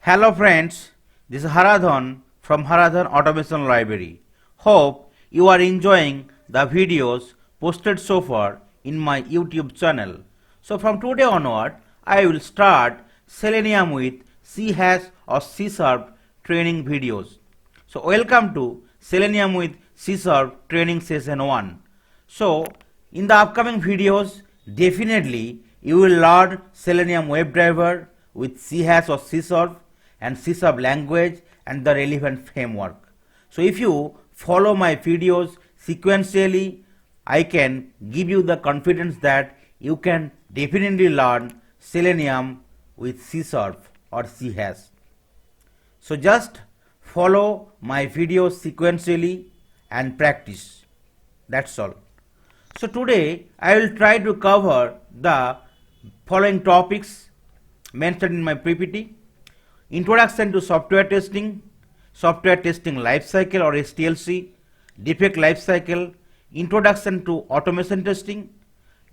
Hello friends, this is Haradhan from Haradhan Automation Library. Hope you are enjoying the videos posted so far in my YouTube channel. So from today onward, I will start Selenium with C# or C# training videos. So welcome to Selenium with C# training session 1. So in the upcoming videos, definitely you will learn Selenium WebDriver with C# or C# and C# language and the relevant framework. So if you follow my videos sequentially, I can give you the confidence that you can definitely learn Selenium with C# or C#. So just follow my videos sequentially and practice. That's all. So today I will try to cover the following topics mentioned in my PPT. Introduction to software testing lifecycle or STLC, defect lifecycle, introduction to automation testing,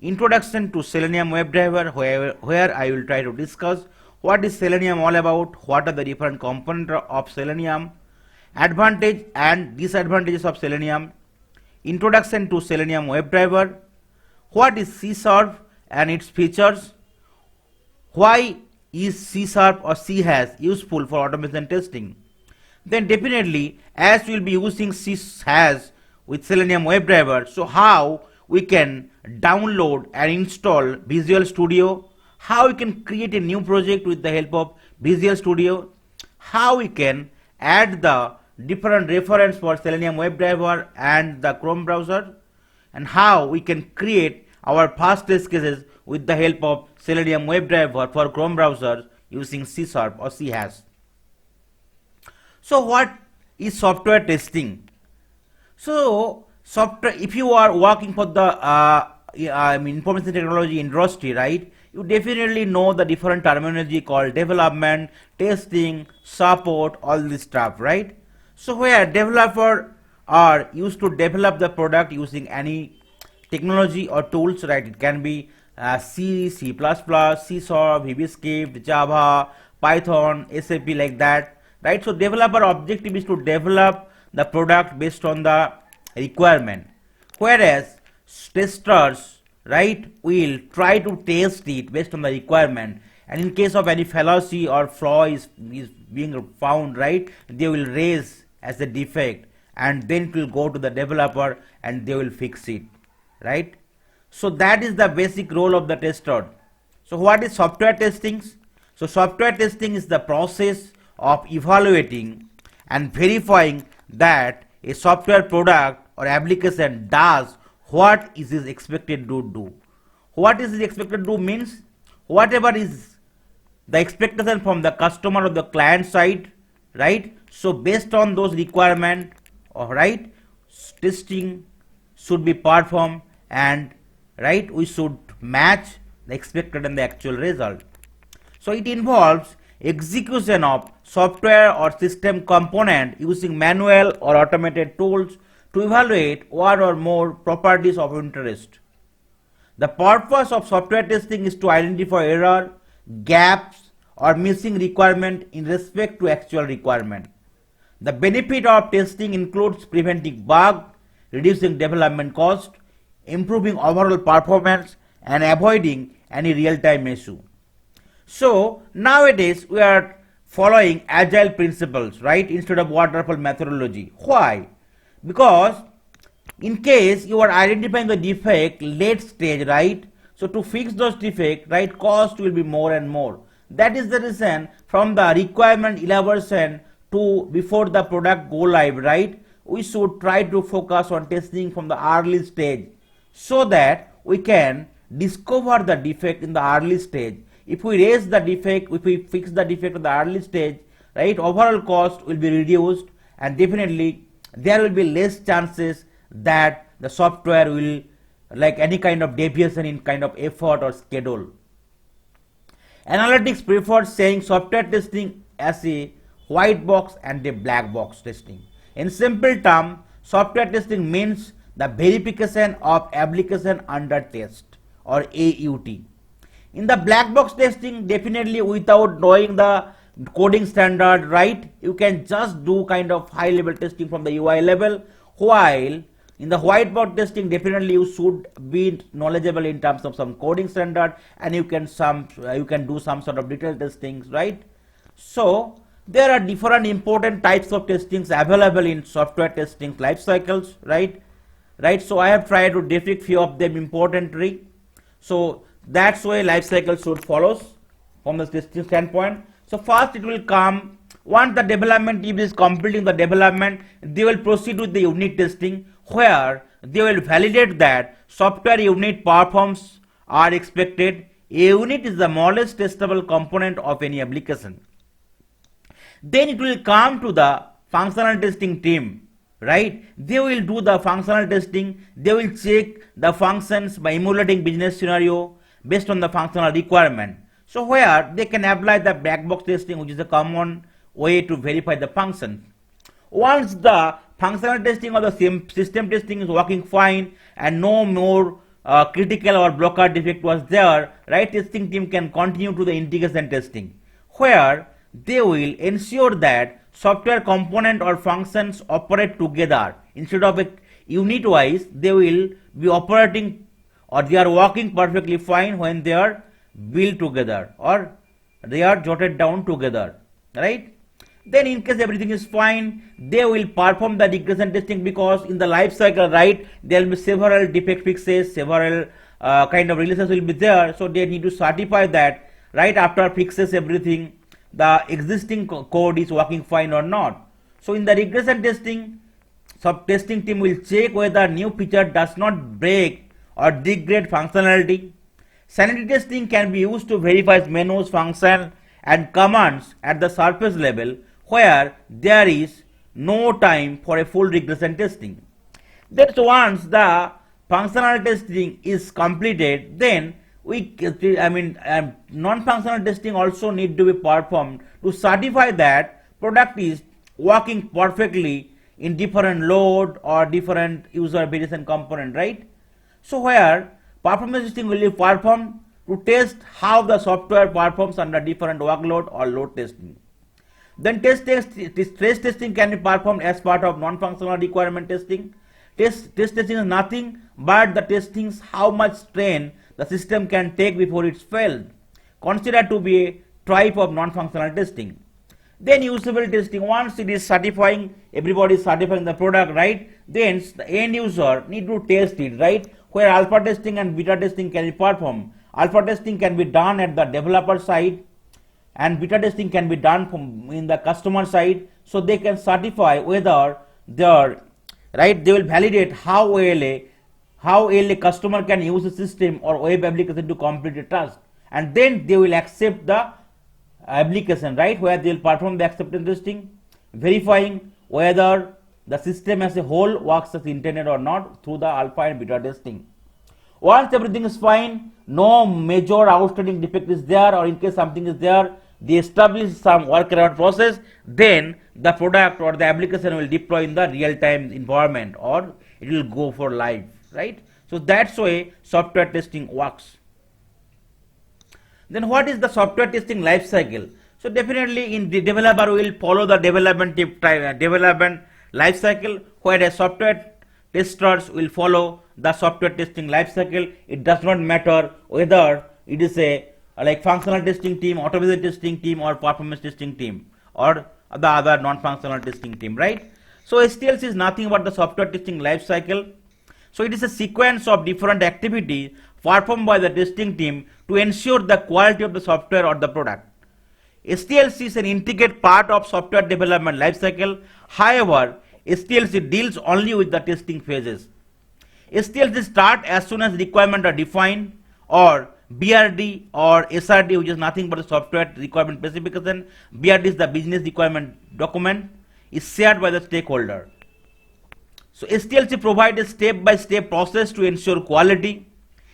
introduction to Selenium WebDriver, where I will try to discuss what is Selenium all about, what are the different components of Selenium, advantage and disadvantages of Selenium, introduction to Selenium WebDriver, what is C# and its features, why is C# or C# useful for automation testing. Then definitely, as we will be using C# with Selenium WebDriver, so how we can download and install Visual Studio, how we can create a new project with the help of Visual Studio, how we can add the different reference for Selenium WebDriver and the Chrome browser, and how we can create our fast test cases with the help of Selenium WebDriver for Chrome browser using C# or C#. So what is software testing? So software, if you are working for the information technology industry, right, you definitely know the different terminology called development, testing, support, all this stuff, right? So where developers are used to develop the product using any technology or tools, right? It can be C, C++, C#, VBScript, Java, Python, SAP, like that, right? So developer objective is to develop the product based on the requirement, whereas testers, right, will try to test it based on the requirement, and in case of any fallacy or flaw is being found, right, they will raise as a defect, and then it will go to the developer and they will fix it, right? So that is the basic role of the tester. So what is software testing? So software testing is the process of evaluating and verifying that a software product or application does what is expected to do. What is expected to do means whatever is the expectation from the customer or the client side, right? So based on those requirements, right, testing should be performed, and right, we should match the expected and the actual result. So it involves execution of software or system component using manual or automated tools to evaluate one or more properties of interest. The purpose of software testing is to identify error, gaps, or missing requirement in respect to actual requirement. The benefit of testing includes preventing bugs, reducing development cost, improving overall performance, and avoiding any real-time issue. So nowadays we are following agile principles, right, instead of waterfall methodology. Why? Because in case you are identifying the defect late stage, right, so to fix those defects, right, cost will be more and more. That is the reason from the requirement elaboration to before the product go live, right, we should try to focus on testing from the early stage, so that we can discover the defect in the early stage. If we raise the defect, if we fix the defect at the early stage, right, overall cost will be reduced, and definitely there will be less chances that the software will like any kind of deviation in kind of effort or schedule. Analytics prefers saying software testing as a white box and a black box testing. In simple terms, software testing means the verification of application under test or AUT. In the black box testing, definitely without knowing the coding standard, right? You can just do kind of high level testing from the UI level, while in the whiteboard testing, definitely you should be knowledgeable in terms of some coding standard, and you can do some sort of detailed testings, right? So there are different important types of testings available in software testing life cycles, right? So I have tried to depict few of them importantly. So that's why life cycle should follows from the testing standpoint. So first it will come once the development team is completing the development, they will proceed with the unit testing, where they will validate that software unit performs are expected. A unit is the smallest testable component of any application. Then it will come to the functional testing team, right? They will do the functional testing. They will check the functions by emulating business scenario based on the functional requirement. So where they can apply the black box testing, which is a common way to verify the function. Once the functional testing or the system testing is working fine and no more critical or blocker defect was there, right, testing team can continue to the integration testing, where they will ensure that software component or functions operate together instead of a unit wise. They will be operating or they are working perfectly fine when they are built together or they are jotted down together, right? Then in case everything is fine, they will perform the regression testing, because in the life cycle, right, there will be several defect fixes, several kind of releases will be there. So they need to certify that right after fixes everything, the existing code is working fine or not. So in the regression testing, sub-testing team will check whether new feature does not break or degrade functionality. Sanity testing can be used to verify menus, function and commands at the surface level, where there is no time for a full regression testing. That's once the functional testing is completed, then non-functional testing also need to be performed to certify that product is working perfectly in different load or different user variation component, right? So where performance testing will be performed to test how the software performs under different workload or load testing. Then stress testing can be performed as part of non-functional requirement testing. Test testing is nothing but the testing how much strain the system can take before it's failed, considered to be a type of non-functional testing. Then usability testing, once it is certifying, everybody is certifying the product, right? Then the end user need to test it, right? Where alpha testing and beta testing can be performed. Alpha testing can be done at the developer side, and beta testing can be done from in the customer side, so they can certify whether they are right. They will validate how well a customer can use the system or web application to complete a task, and then they will accept the application, right, where they will perform the acceptance testing, verifying whether the system as a whole works as intended or not through the alpha and beta testing. Once everything is fine, no major outstanding defect is there, or in case something is there, they establish some workaround process, then the product or the application will deploy in the real-time environment, or it will go for live, right? So that's why software testing works. Then what is the software testing life cycle? So definitely in the developer will follow the development life cycle, where a software testers will follow the software testing life cycle. It does not matter whether it is a like functional testing team, automation testing team, or performance testing team, or the other non-functional testing team, right? So STLC is nothing but the software testing life cycle. So it is a sequence of different activities performed by the testing team to ensure the quality of the software or the product. STLC is an integrated part of software development life cycle. However, STLC deals only with the testing phases. STLC start as soon as requirements are defined, or BRD or SRD, which is nothing but a software requirement specification. BRD is the business requirement document, is shared by the stakeholder. So STLC provides a step-by-step process to ensure quality.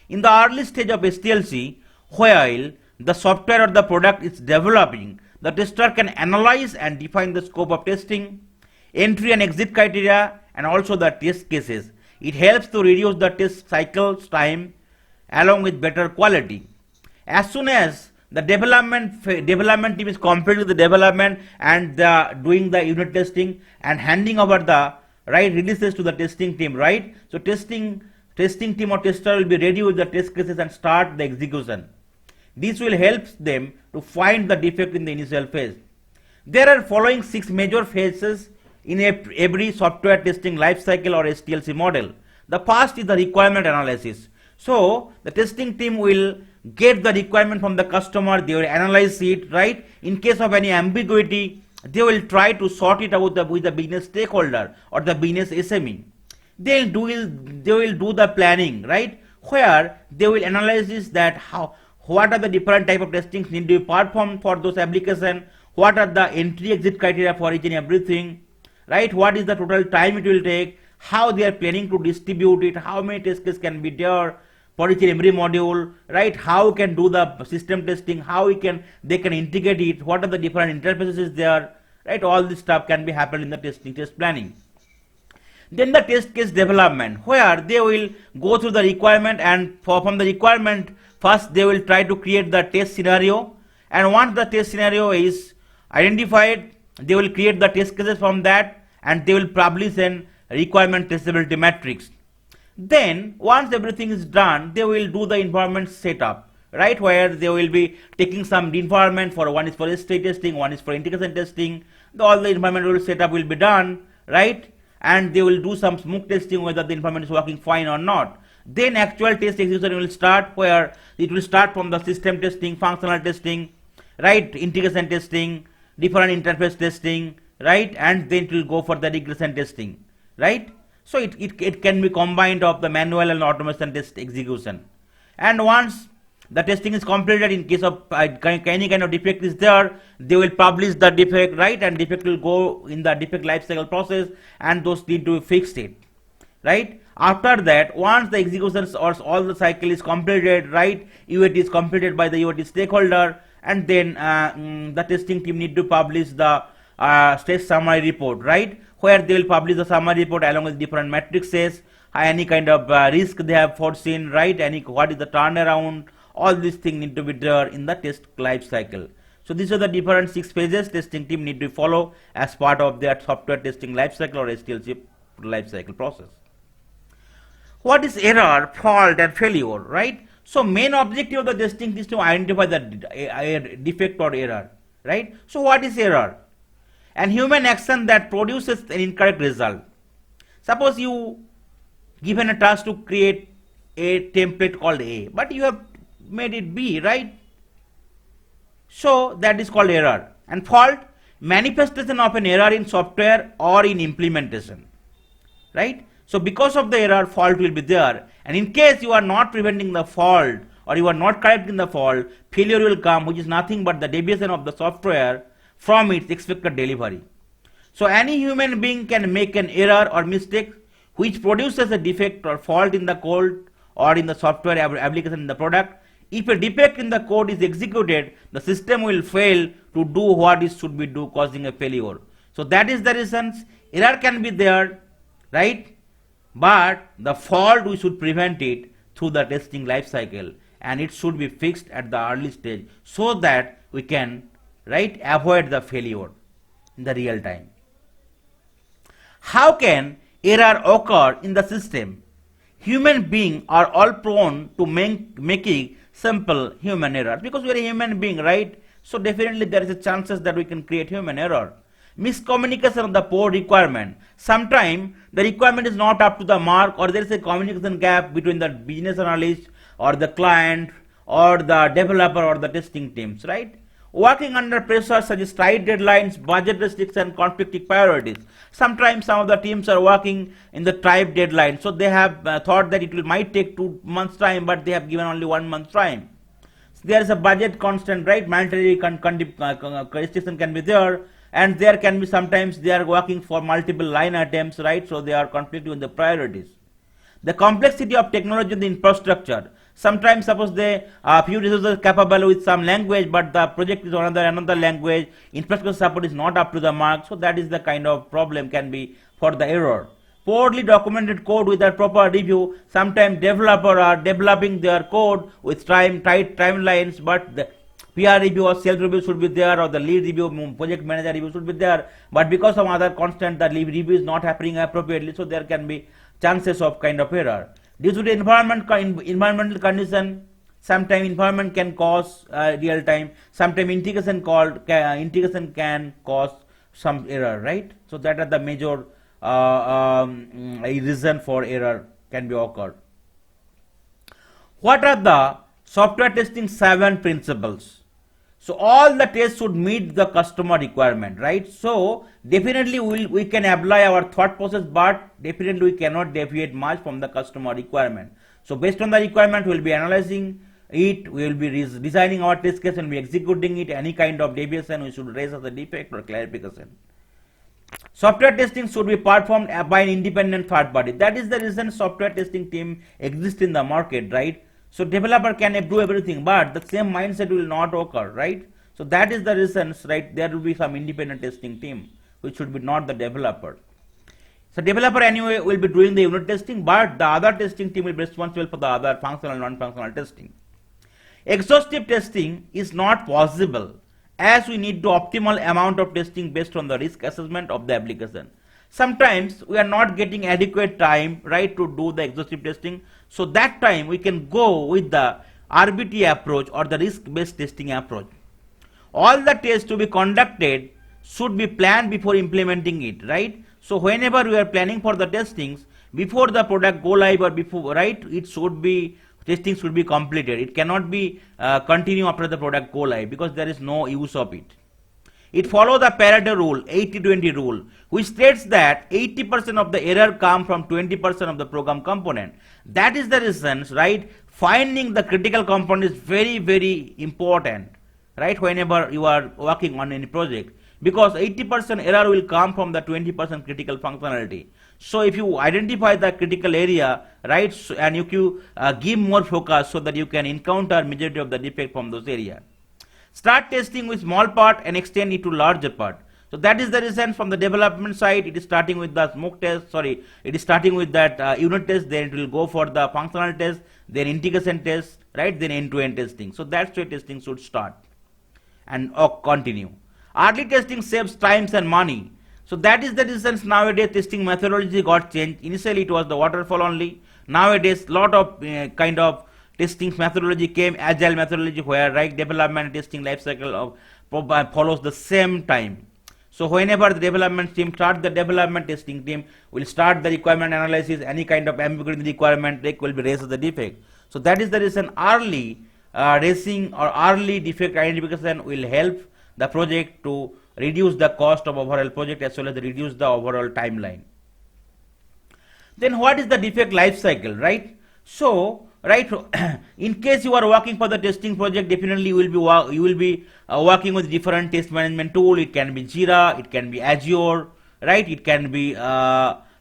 In the early stage of STLC, while the software or the product is developing, the tester can analyze and define the scope of testing, entry and exit criteria, and also the test cases. It helps to reduce the test cycles time along with better quality. As soon as The development team is completing the development and doing the unit testing and handing over the right releases to the testing team, right? So testing team or tester will be ready with the test cases and start the execution. This will help them to find the defect in the initial phase. There are following 6 major phases in every software testing life cycle or STLC model. The first is the requirement analysis. So the testing team will get the requirement from the customer, they will analyze it, right? In case of any ambiguity, they will try to sort it out with the business stakeholder or the business SME. They will do the planning, right? Where they will analyze this, that what are the different type of testings need to be performed for those applications, what are the entry exit criteria for each and everything, right? What is the total time it will take, how they are planning to distribute it, how many test cases can be there for each and every module, right? How can do the system testing, how they can integrate it, what are the different interfaces there, right? All this stuff can be happen in the test planning. Then the test case development, where they will go through the requirement, and from the requirement, first they will try to create the test scenario, and once the test scenario is identified, they will create the test cases from that, and they will publish an requirement testability matrix. Then once everything is done, they will do the environment setup, right, where they will be taking some environment, for one is for state testing, one is for integration testing. All the environment setup will be done, right, and they will do some smoke testing whether the environment is working fine or not. Then actual test execution will start, where it will start from the system testing, functional testing, right, integration testing, different interface testing, right, and then it will go for the regression testing, right. So it can be combined of the manual and automation test execution. And once the testing is completed, in case of any kind of defect is there, they will publish the defect, right, and defect will go in the defect lifecycle process, and those need to be fixed it, right. After that, once the executions or all the cycle is completed, right, UAT is completed by the UAT stakeholder, and then the testing team need to publish the test summary report, right, where they will publish the summary report along with different matrices, any kind of risk they have foreseen, right, what is the turnaround, all these things need to be there in the test life cycle. So these are the different 6 phases testing team need to follow as part of their software testing life cycle or STLC life cycle process. What is error, fault and failure, right? So main objective of the testing is to identify the defect or error, right? So what is error? An human action that produces an incorrect result. Suppose you given a task to create a template called A, but you have made it B, right? So that is called error. And fault, manifestation of an error in software or in implementation, right? So because of the error, fault will be there, and in case you are not preventing the fault or you are not correcting the fault, failure will come, which is nothing but the deviation of the software from its expected delivery. So any human being can make an error or mistake which produces a defect or fault in the code or in the software application in the product. If a defect in the code is executed, the system will fail to do what it should be do, causing a failure. So that is the reasons error can be there, right? But the fault, we should prevent it through the testing life cycle, and it should be fixed at the early stage so that we can, right, avoid the failure in the real time. How can error occur in the system? Human beings are all prone to making simple human error, because we are a human being, right? So definitely there is a chances that we can create human error. Miscommunication of the poor requirement. Sometimes the requirement is not up to the mark, or there is a communication gap between the business analyst or the client or the developer or the testing teams, right? Working under pressure such as tight deadlines, budget restrictions, conflicting priorities. Sometimes some of the teams are working in the tight deadline, so they have thought that might take 2 months time, but they have given only 1 month time. So there is a budget constant, right? Mandatory restriction can be there, and there can be sometimes they are working for multiple line items, right? So they are conflicting with the priorities. The complexity of technology in the infrastructure. Sometimes suppose they few resources capable with some language, but the project is another language, infrastructure support is not up to the mark, so that is the kind of problem can be for the error. Poorly documented code without proper review. Sometimes developers are developing their code with tight timelines, but peer review or self review should be there, or the lead review, project manager review should be there, but because of other constant, the lead review is not happening appropriately, so there can be chances of kind of error. Due to the environmental condition, sometimes environment can cause real time, sometimes integration can cause some error, right? So that are the major reason for error can be occurred. What are the software testing 7 principles? So all the tests should meet the customer requirement, right? So definitely we can apply our thought process, but definitely we cannot deviate much from the customer requirement. So based on the requirement, we will be analyzing it, we will be designing our test case and be executing it. Any kind of deviation we should raise as a defect or clarification. Software testing should be performed by an independent third party. That is the reason software testing team exists in the market, right? So developer can do everything, but the same mindset will not occur, right? So that is the reasons, right? There will be some independent testing team, which should be not the developer. So developer anyway will be doing the unit testing, but the other testing team will be responsible for the other functional and non-functional testing. Exhaustive testing is not possible, as we need the optimal amount of testing based on the risk assessment of the application. Sometimes we are not getting adequate time, right, to do the exhaustive testing. So that time we can go with the RBT approach or the risk-based testing approach. All the tests to be conducted should be planned before implementing it, right? So whenever we are planning for the testings, before the product go live or before, right, it should be, testing should be completed. It cannot be continue after the product go live, because there is no use of it. It follows the Pareto rule, 80-20 rule, which states that 80% of the error come from 20% of the program component. That is the reason, right? Finding the critical component is very, very important, right? Whenever you are working on any project, because 80% error will come from the 20% critical functionality. So if you identify the critical area, right, and you give more focus so that you can encounter majority of the defect from those areas. Start testing with small part and extend it to larger part. So that is the reason from the development side, it is starting with the smoke test, it is starting with that unit test, then it will go for the functional test, then integration test, right, then end-to-end testing. So that's where testing should start and continue. Early testing saves times and money. So that is the reason nowadays testing methodology got changed. Initially it was the waterfall only. Nowadays lot of kind of testing methodology came, agile methodology, where right development and testing life cycle follows the same time. So whenever the development team starts, the development testing team will start the requirement analysis. Any kind of ambiguity in the requirement will be raised as the defect. So that is the reason early raising or early defect identification will help the project to reduce the cost of overall project as well as reduce the overall timeline. Then what is the defect life cycle, right? So right, in case you are working for the testing project, definitely you will be working with different test management tool. It can be Jira, it can be Azure, right, it can be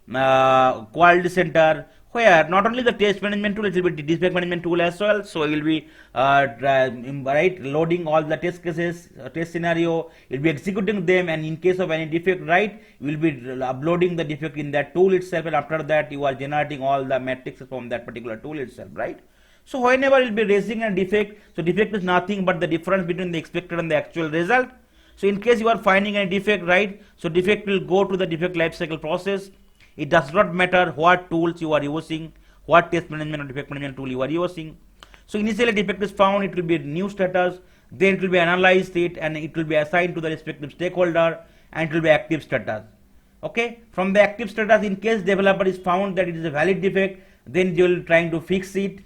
Quality Center, where not only the test management tool, it will be the defect management tool as well. So you will be right, loading all the test cases, test scenario, you will be executing them, and in case of any defect, right, you will be uploading the defect in that tool itself, and after that you are generating all the metrics from that particular tool itself, right? So whenever you will be raising a defect, so defect is nothing but the difference between the expected and the actual result. So in case you are finding a defect, right, so defect will go to the defect lifecycle process. It does not matter what tools you are using, what test management or defect management tool you are using. So initially defect is found, it will be new status, then it will be analyzed it, and it will be assigned to the respective stakeholder, and it will be active status. Okay, from the active status, in case developer is found that it is a valid defect, then they will trying to fix it.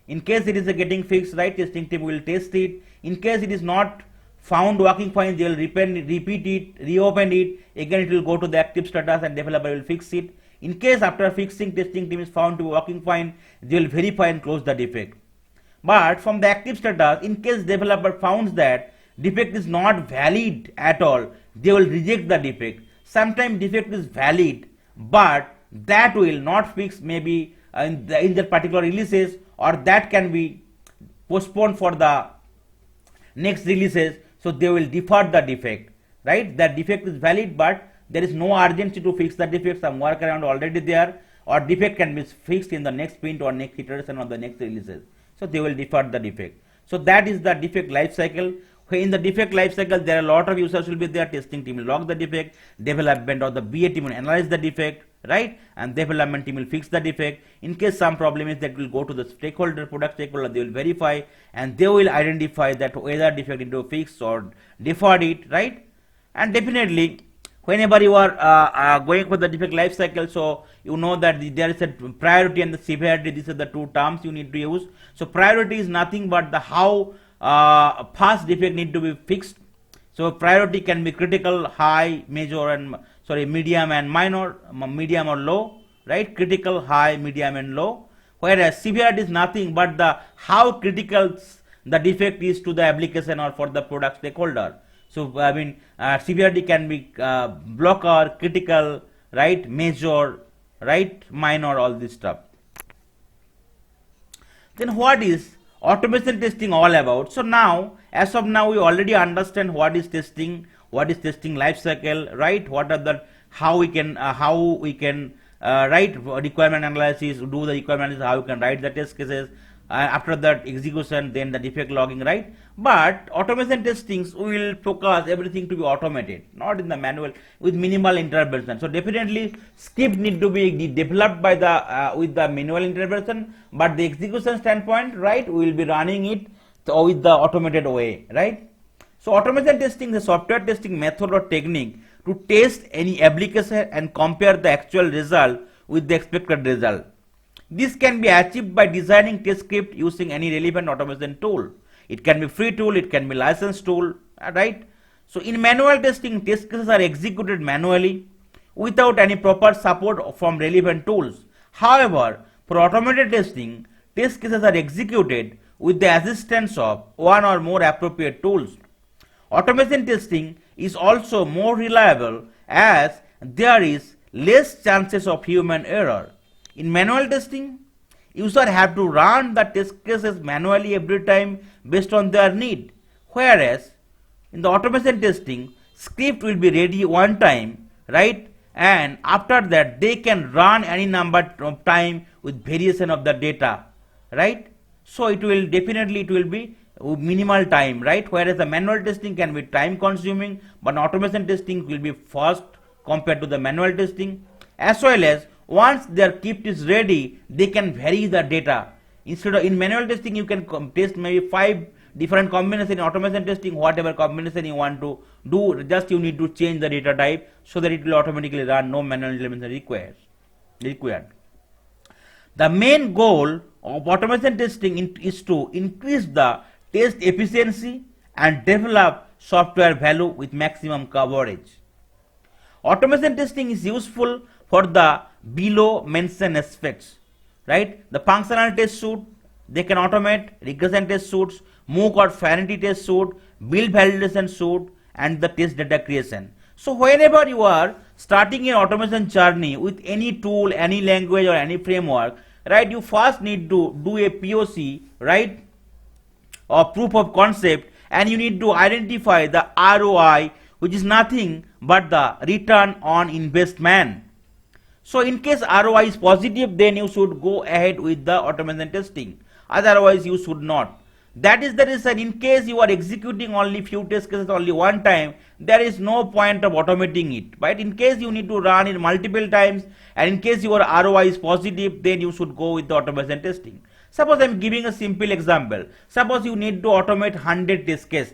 In case it is getting fixed, right, testing team will test it. In case it is not found working fine, they will repeat it, reopen it, again it will go to the active status and developer will fix it. In case after fixing, testing team is found to be working fine, they will verify and close the defect. But from the active status, in case developer finds that defect is not valid at all, they will reject the defect. Sometimes defect is valid, but that will not fix maybe in the particular releases, or that can be postponed for the next releases. So they will defer the defect, right? That defect is valid, but there is no urgency to fix the defect. Some workaround already there, or defect can be fixed in the next sprint or next iteration or the next releases. So they will defer the defect. So that is the defect life cycle. In the defect life cycle, there are a lot of users will be there. Testing team will log the defect, development or the BA team will analyze the defect, right? And development team will fix the defect. In case some problem is, that will go to the stakeholder, product stakeholder, they will verify and they will identify that whether defect into fix or deferred it, right? And definitely, whenever you are going for the defect life cycle, so you know that there is a priority and the severity. These are the two terms you need to use. So priority is nothing but the how fast defect need to be fixed. So priority can be critical, high, major, and medium and minor, medium or low, right? Critical, high, medium, and low. Whereas severity is nothing but the how critical the defect is to the application or for the product stakeholder. So severity can be blocker, critical, right, major, right, minor, all this stuff. Then what is automation testing all about? So now, as of now, we already understand what is testing life cycle, right? What are the how we can write requirement analysis, do the requirement analysis, how you can write the test cases. After that execution, then the defect logging, right? But automation testings will focus everything to be automated, not in the manual, with minimal intervention. So definitely script need to be developed by the with the manual intervention, but the execution standpoint, right, we will be running it with the automated way, right? So automation testing is a software testing method or technique to test any application and compare the actual result with the expected result. This can be achieved by designing test script using any relevant automation tool. It can be free tool, it can be licensed tool, right? So in manual testing, test cases are executed manually without any proper support from relevant tools. However, for automated testing, test cases are executed with the assistance of one or more appropriate tools. Automation testing is also more reliable as there is less chances of human error. In manual testing, users have to run the test cases manually every time based on their need. Whereas in the automation testing, script will be ready one time, right? And after that, they can run any number of time with variation of the data, right? So it will be minimal time, right? Whereas the manual testing can be time consuming, but automation testing will be fast compared to the manual testing. As well as once their script is ready, they can vary the data. Instead of in manual testing, you can test maybe 5 different combinations. In automation testing, whatever combination you want to do, just you need to change the data type so that it will automatically run, no manual intervention required. The main goal of automation testing is to increase the test efficiency and develop software value with maximum coverage. Automation testing is useful for the below mentioned aspects, right? The functional test suite, they can automate regression test suites, MOOC or Faraday test suite, build validation suite, and the test data creation. So whenever you are starting an automation journey with any tool, any language, or any framework, right, you first need to do a POC, right, or proof of concept, and you need to identify the ROI, which is nothing but the return on investment. So in case ROI is positive, then you should go ahead with the automation testing. Otherwise, you should not. That is the reason, in case you are executing only few test cases only one time, there is no point of automating it. But in case you need to run it multiple times, and in case your ROI is positive, then you should go with the automation testing. Suppose I am giving a simple example. Suppose you need to automate 100 test cases.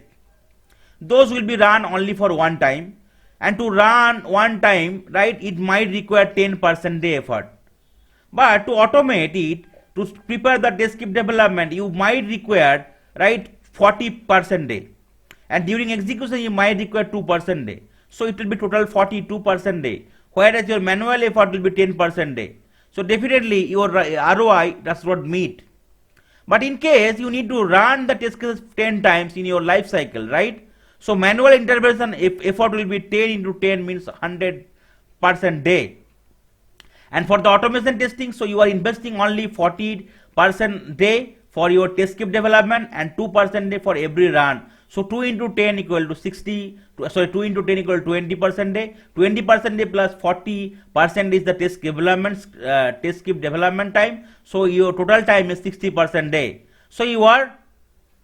Those will be run only for one time. And to run one time, right, it might require 10% day effort. But to automate it, to prepare the test script development, you might require, right, 40% day. And during execution, you might require 2% day. So it will be total 42% day. Whereas your manual effort will be 10% day. So definitely your ROI does not meet. But in case you need to run the test cases 10 times in your life cycle, right? So manual intervention effort will be 10 into 10 means 100% day. And for the automation testing, so you are investing only 40% day for your test script development and 2% day for every run. So 2 into 10 equal to 60, 2 into 10 equal to 20% day. 20% day plus 40% is the test script development time. So your total time is 60% day. So you are,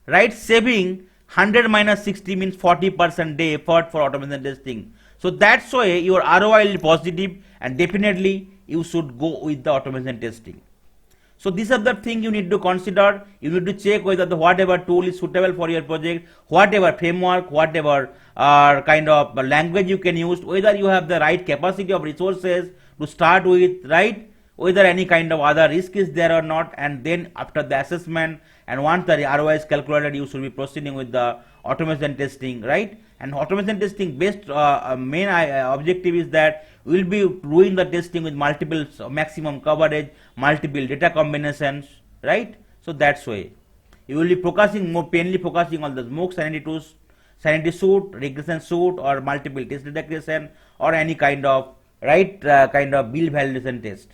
right, saving 100 minus 60 means 40% day effort for automation testing. So that's why your ROI will be positive, and definitely you should go with the automation testing. So these are the things you need to consider. You need to check whether the whatever tool is suitable for your project, whatever framework, whatever kind of language you can use, whether you have the right capacity of resources to start with, right? Whether any kind of other risk is there or not, and then after the assessment and once the ROI is calculated, you should be proceeding with the automation testing, right? And automation testing best main objective is that we will be doing the testing with multiple maximum coverage, multiple data combinations, right? So that's why you will be focusing more mainly focusing on the smoke sanity suit, regression suit, or multiple test regression, or any kind of right kind of bill validation test.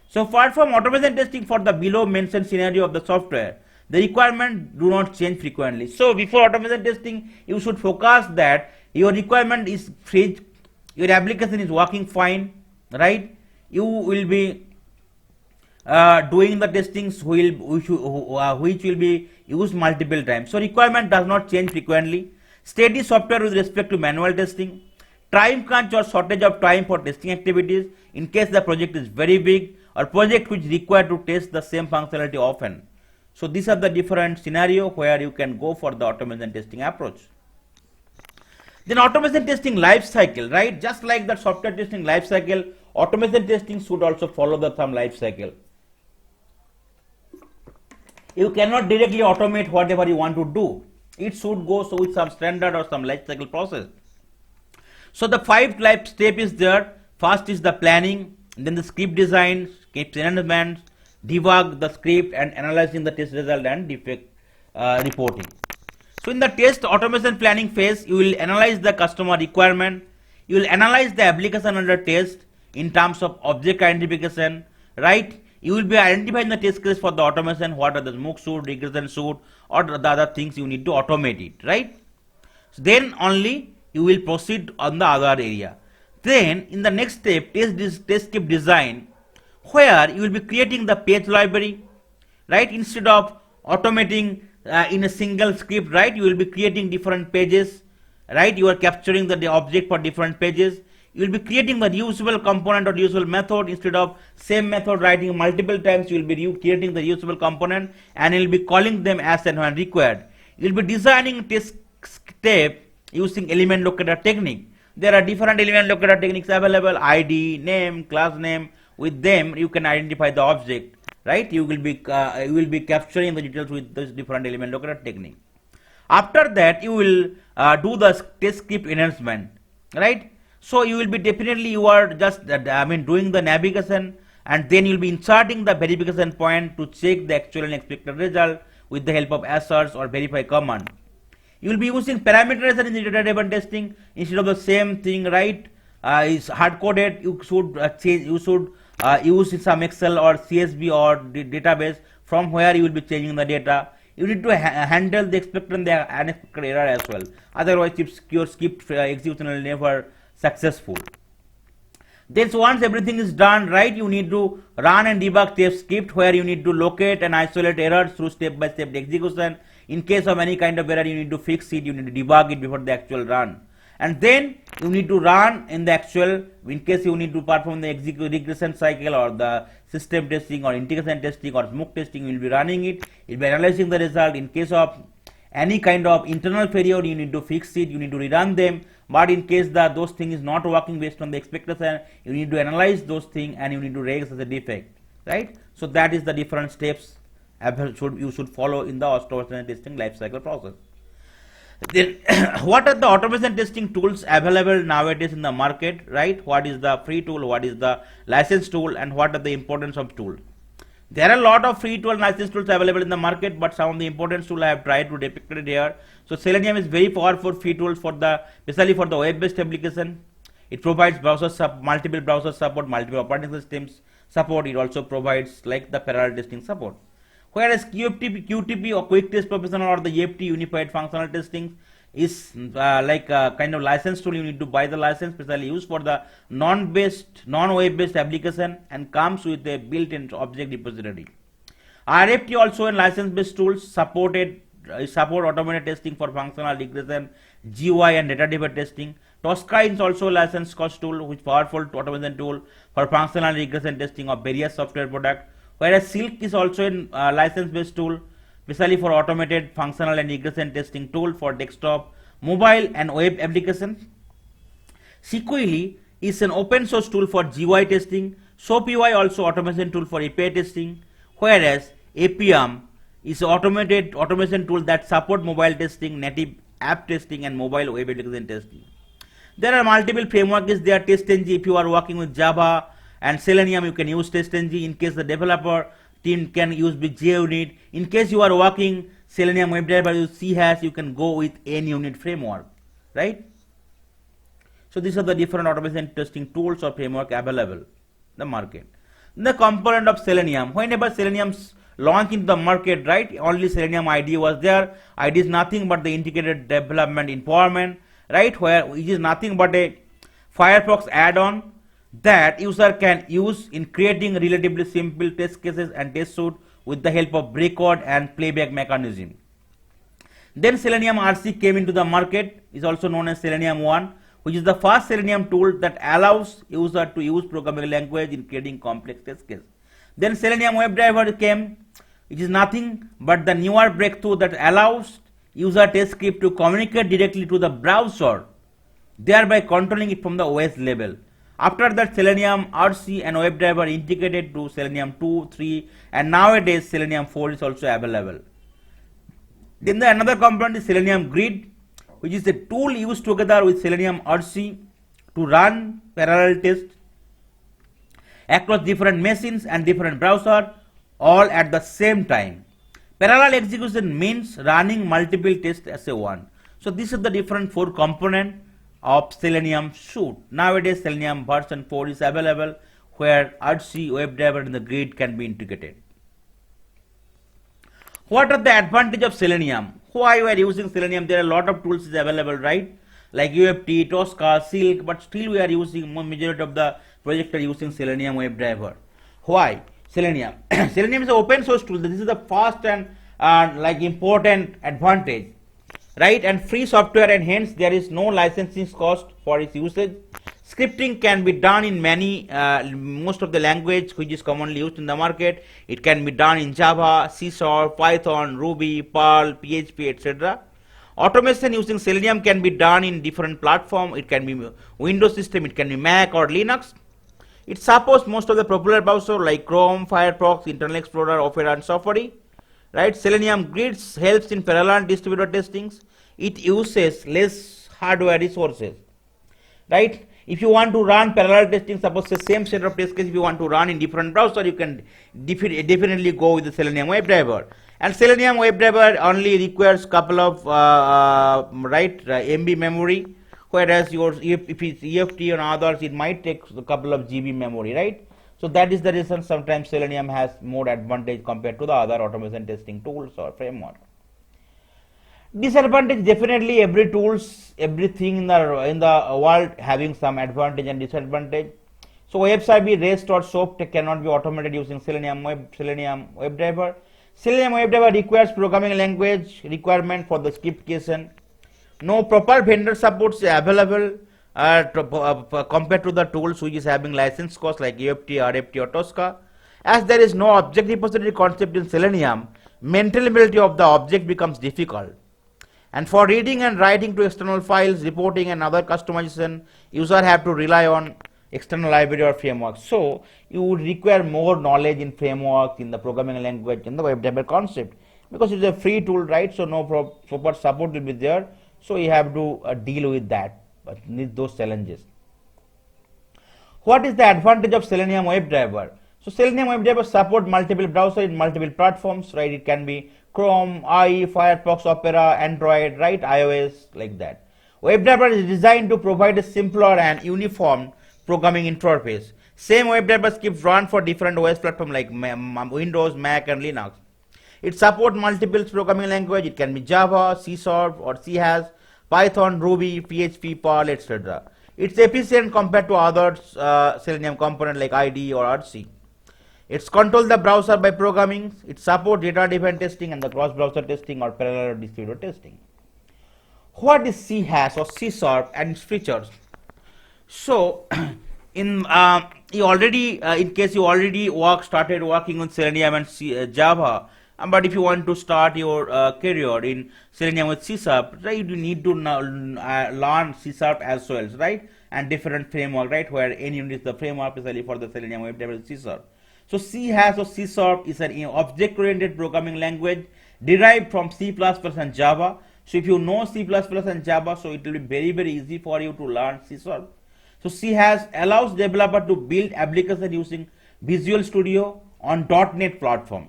So apart from automation testing for the below mentioned scenario of the software, the requirement do not change frequently. So before automation testing, you should focus that your requirement is fresh, your application is working fine, right? You will be doing the testings which will be used multiple times. So requirement does not change frequently. Steady software with respect to manual testing. Time crunch or shortage of time for testing activities in case the project is very big, or project which require to test the same functionality often. So these are the different scenario where you can go for the automation testing approach. Then automation testing life cycle, right? Just like the software testing life cycle, automation testing should also follow the same life cycle. You cannot directly automate whatever you want to do. It should go with some standard or some life cycle process. So the 5 life step is there. First is the planning, then the script design, script enhancements, debug the script, and analyzing the test result and defect reporting. So in the test automation planning phase, you will analyze the customer requirement, you will analyze the application under test in terms of object identification, right? You will be identifying the test case for the automation, what are the smoke suit, regression suit, or the other things you need to automate it, right? So then only you will proceed on the other area. Then in the next step, test script design, where you will be creating the page library, right? Instead of automating in a single script, right? You will be creating different pages, right? You are capturing the object for different pages. You will be creating the reusable component or reusable method. Instead of same method writing multiple times, you will be creating the reusable component, and you will be calling them as and when required. You will be designing test step using element locator technique. There are different element locator techniques available: ID, name, class name. With them, you can identify the object, right? You will be capturing the details with this different element locator technique. After that, you will do the test script enhancement, right? So you will be definitely you are just doing the navigation, and then you will be inserting the verification point to check the actual and expected result with the help of asserts or verify command. You will be using parameterization in the data-driven testing instead of the same thing, right? Is hard coded. You should change. You should use some Excel or CSV or database from where you will be changing the data. You need to handle the expected and the unexpected error as well. Otherwise, your script execution will never successful. Then so once everything is done, right, you need to run and debug test script, where you need to locate and isolate errors through step-by-step execution. In case of any kind of error, you need to fix it, you need to debug it before the actual run. And then you need to run in the actual, in case you need to perform the regression cycle or the system testing or integration testing or smoke testing, you will be running it, you will be analyzing the result. In case of any kind of internal failure, you need to fix it, you need to rerun them. But in case those things is not working based on the expectation, you need to analyze those things and you need to raise as a defect, right? So that is the different steps you should follow in the automation testing life cycle process. Then what are the automation testing tools available nowadays in the market, right? What is the free tool, what is the licensed tool, and what are the importance of tool? There are a lot of free tool and licensed tools available in the market, but some of the important tools I have tried to depict it here. So Selenium is very powerful free tool for especially for the web-based application. It provides multiple browser support, multiple operating systems support. It also provides like the parallel testing support. Whereas QTP or Quick Test Professional or the EFT Unified Functional Testing is like a kind of license tool. You need to buy the license, specially used for the non-web-based application, and comes with a built-in object repository. RFT also a license-based tool supported support automated testing for functional regression, GUI and data-driven testing. Tosca is also a license cost tool, which is powerful automation tool for functional regression testing of various software products. Whereas Silk is also a license-based tool, especially for automated functional and regression testing tool for desktop, mobile and web applications. Sequely is an open source tool for GUI testing. SoapUI also automation tool for API testing, whereas Appium is automated automation tool that support mobile testing, native app testing and mobile web application testing. There are multiple frameworks there. TestNG, if you are working with Java and Selenium, you can use TestNG. In case the developer team can use with JUnit. In case you are working Selenium WebDriver with CHash, you can go with NUnit framework, right? So these are the different automation testing tools or framework available in the market. The component of Selenium, whenever Selenium's launched in the market, right, only Selenium IDE was there. IDE is nothing but the integrated development environment, right, where it is nothing but a Firefox add-on that user can use in creating relatively simple test cases and test suite with the help of breakout and playback mechanism. Then Selenium RC came into the market, is also known as Selenium 1, which is the first Selenium tool that allows user to use programming language in creating complex test cases. Then Selenium WebDriver came, which is nothing but the newer breakthrough that allows user test script to communicate directly to the browser, thereby controlling it from the OS level. After that, Selenium RC and WebDriver integrated to Selenium 2, 3 and nowadays Selenium 4 is also available. Then another component is Selenium Grid, which is a tool used together with Selenium RC to run parallel tests across different machines and different browsers all at the same time. Parallel execution means running multiple tests as a one. So these are the different 4 components of Selenium suite. Nowadays Selenium version 4 is available where RC, WebDriver and the Grid can be integrated. What are the advantages of Selenium? Why we are using Selenium? There are a lot of tools is available, right? Like UFT, Tosca, Silk, but still we are using, majority of the projects are using Selenium WebDriver. Why? Selenium. Selenium is an open source tool. This is the first and like important advantage, right? And free software, and hence there is no licensing cost for its usage. Scripting can be done in many, most of the language which is commonly used in the market. It can be done in Java, C#, Python, Ruby, Perl, PHP, etc. Automation using Selenium can be done in different platforms. It can be Windows system, it can be Mac or Linux. It supports most of the popular browsers like Chrome, Firefox, Internet Explorer, Opera and Safari. Right? Selenium Grids helps in parallel distributed testings. It uses less hardware resources. Right? If you want to run parallel testing, suppose the same set of test cases if you want to run in different browser, you can definitely go with the Selenium WebDriver. And Selenium WebDriver only requires couple of MB memory, whereas if it's EFT and others, it might take a couple of GB memory, right? So that is the reason sometimes Selenium has more advantage compared to the other automation testing tools or framework. Disadvantage, definitely everything in the world having some advantage and disadvantage. So WebServer, REST or SOAP cannot be automated using Selenium WebDriver. Selenium WebDriver requires programming language requirement for the script creation. No proper vendor support is available compared to the tools which is having license costs like UFT, RFT or Tosca. As there is no object repository concept in Selenium, maintainability of the object becomes difficult. And for reading and writing to external files, reporting and other customization, user have to rely on external library or framework. So you would require more knowledge in framework, in the programming language, in the WebDriver concept, because it's a free tool, right? So no proper support will be there. So you have to deal with that, but need those challenges. What is the advantage of Selenium WebDriver? So Selenium WebDriver support multiple browsers in multiple platforms, right? It can be Chrome, IE, Firefox, Opera, Android, right? iOS, like that. WebDriver is designed to provide a simpler and uniform programming interface. Same WebDriver scripts run for different OS platforms like Windows, Mac, and Linux. It supports multiple programming language. It can be Java, C# or CHash, Python, Ruby, PHP, Perl, etc. It's efficient compared to other Selenium components like IDE or RC. It's control the browser by programming. It supports data-driven testing and the cross-browser testing or parallel or distributed testing. What is C hash or C sharp and its features? So, in you already, in case you already started working on Selenium and Java, but if you want to start your career in Selenium with C sharp, right, you need to learn C sharp as well, right, and different framework, right, where NUnit is the framework especially for the Selenium WebDriver C sharp. So C hash or C sharp is an object-oriented programming language derived from C++ and Java. So if you know C++ and Java, so it will be very, very easy for you to learn C sharp. So C hash allows developer to build application using Visual Studio on .NET platform.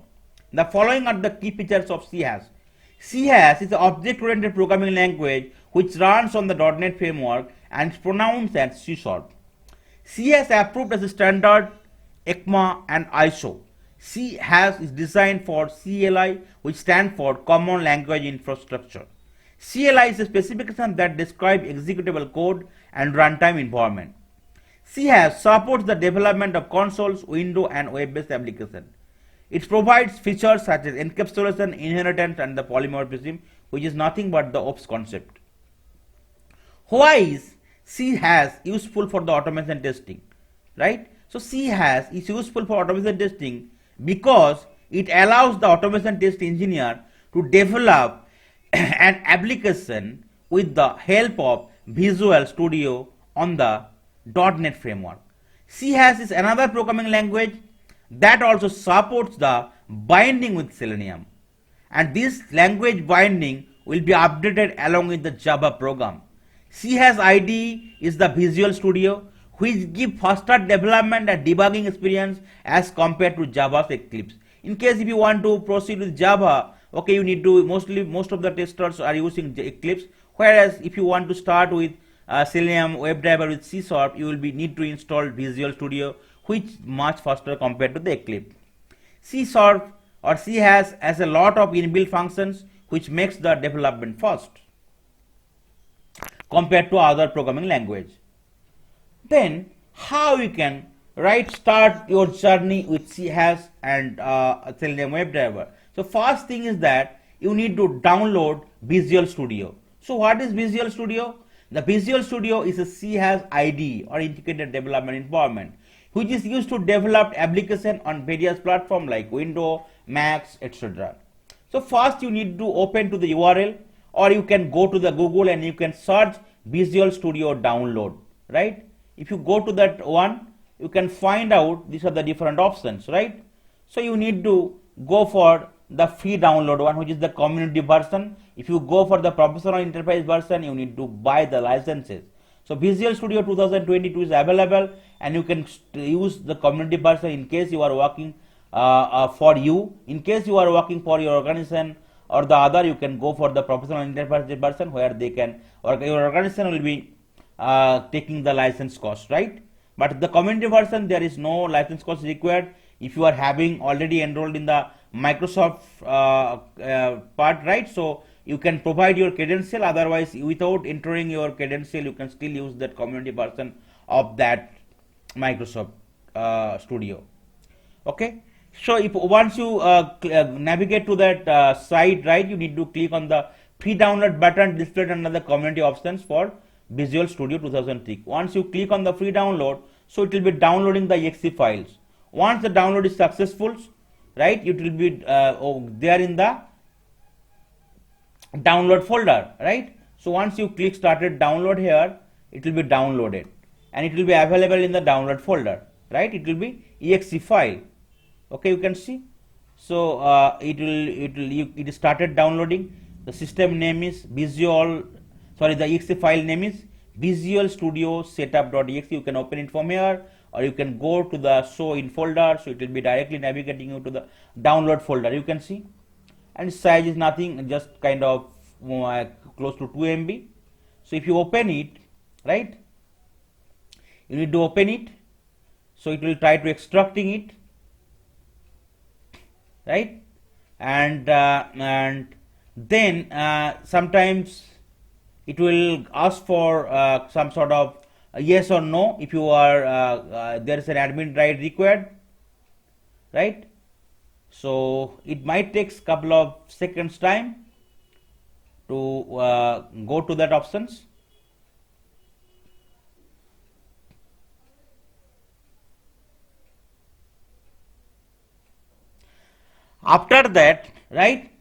The following are the key features of C hash. C hash is an object-oriented programming language which runs on the .NET framework and is pronounced as C sharp. C hash approved as a standard ECMA and ISO. C hash is designed for CLI, which stands for Common Language Infrastructure. CLI is a specification that describes executable code and runtime environment. C hash supports the development of consoles, window, and web-based applications. It provides features such as encapsulation, inheritance, and the polymorphism, which is nothing but the OPS concept. Why is C hash useful for the automation testing? Right? So C hash is useful for automation testing because it allows the automation test engineer to develop an application with the help of Visual Studio on the .NET framework. C hash is another programming language that also supports the binding with Selenium, and this language binding will be updated along with the Java program. C hash IDE is the Visual Studio, which give faster development and debugging experience as compared to Java's Eclipse. In case if you want to proceed with Java, okay, you need to most of the testers are using Eclipse, whereas if you want to start with Selenium WebDriver with C sharp, you will need to install Visual Studio, which much faster compared to the Eclipse. C sharp or C hash has a lot of inbuilt functions which makes the development fast compared to other programming language. Then how you can start your journey with C hash and Selenium WebDriver? So first thing is that you need to download Visual Studio. So what is Visual Studio? The Visual Studio is a C hash IDE or integrated development environment which is used to develop application on various platforms like Windows, Macs, etc. So first you need to open to the URL, or you can go to the Google and you can search Visual Studio download, right? If you go to that one, you can find out these are the different options, right? So you need to go for the free download one, which is the community version. If you go for the professional enterprise version, you need to buy the licenses. So Visual Studio 2022 is available, and you can use the community version in case you are working for you. In case you are working for your organization or the other, you can go for the professional enterprise version where they can, or your organization will be taking the license cost, right? But the community version, there is no license cost required if you are having already enrolled in the Microsoft part, right? So you can provide your credential, otherwise without entering your credential you can still use that community version of that Microsoft Studio. Okay, so if once you navigate to that site, right, you need to click on the free download button displayed under the community options for Visual Studio 2003. Once you click on the free download, so it will be downloading the exe files. Once the download is successful, right, it will be there in the download folder, right? So once you click started download here, it will be downloaded and it will be available in the download folder, right? It will be exe file. Okay, you can see. So it started downloading. The system name is the exe file name is Visual Studio setup.exe. You can open it from here, or you can go to the show in folder, so it will be directly navigating you to the download folder. You can see, and size is nothing, just kind of close to 2 MB. So if you open it, right, you need to open it, so it will try to extracting it, right, and then sometimes it will ask for some sort of yes or no. If you are there is an admin right required, right? So it might take couple of seconds time to go to that options. After that, right,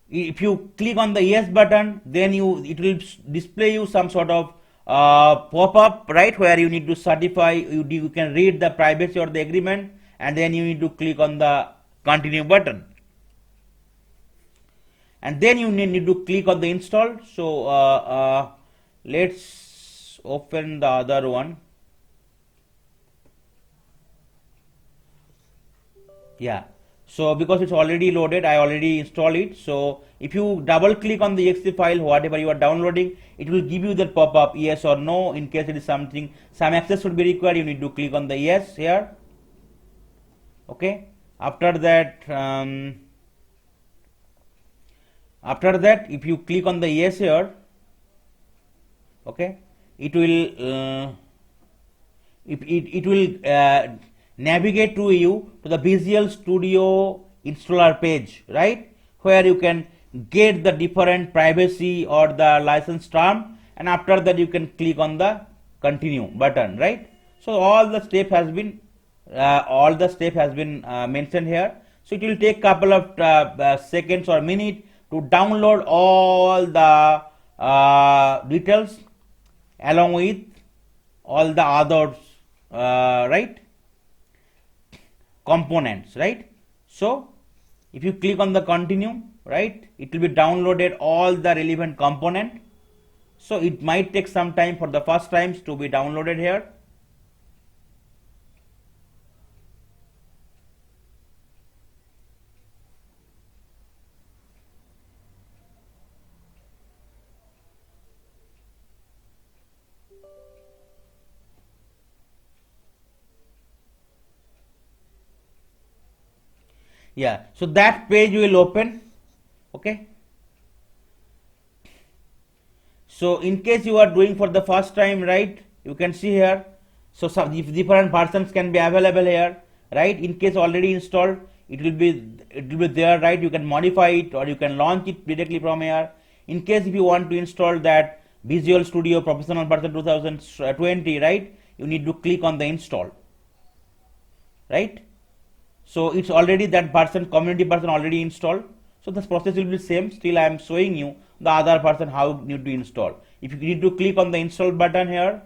if you click on the yes button, then it will display you some sort of pop-up, right, where you need to certify, you can read the privacy or the agreement, and then you need to click on the continue button, and then you need to click on the install. So let's open the other one. Yeah, so because it's already loaded, I already installed it. So if you double click on the exe file, whatever you are downloading, it will give you the pop-up yes or no. In case it is some access should be required, you need to click on the yes here. Okay, after that if you click on the yes here, okay, it will it will navigate to you to the Visual Studio installer page, right, where you can get the different privacy or the license term, and after that you can click on the continue button, right? So all the step has been mentioned here. So it will take couple of seconds or minute to download all the details along with all the others, right, components, right? So if you click on the continue, right, it will be downloaded all the relevant component. So it might take some time for the first times to be downloaded here. Yeah, so that page will open. Okay, so in case you are doing for the first time, right, you can see here, so some different versions can be available here, right? In case already installed, it will be there, right? You can modify it or you can launch it directly from here. In case if you want to install that Visual Studio Professional version 2020, right, you need to click on the install, right? So it's already that version, community version already installed. So this process will be same. Still I am showing you the other version how you need to install. If you need to click on the install button here,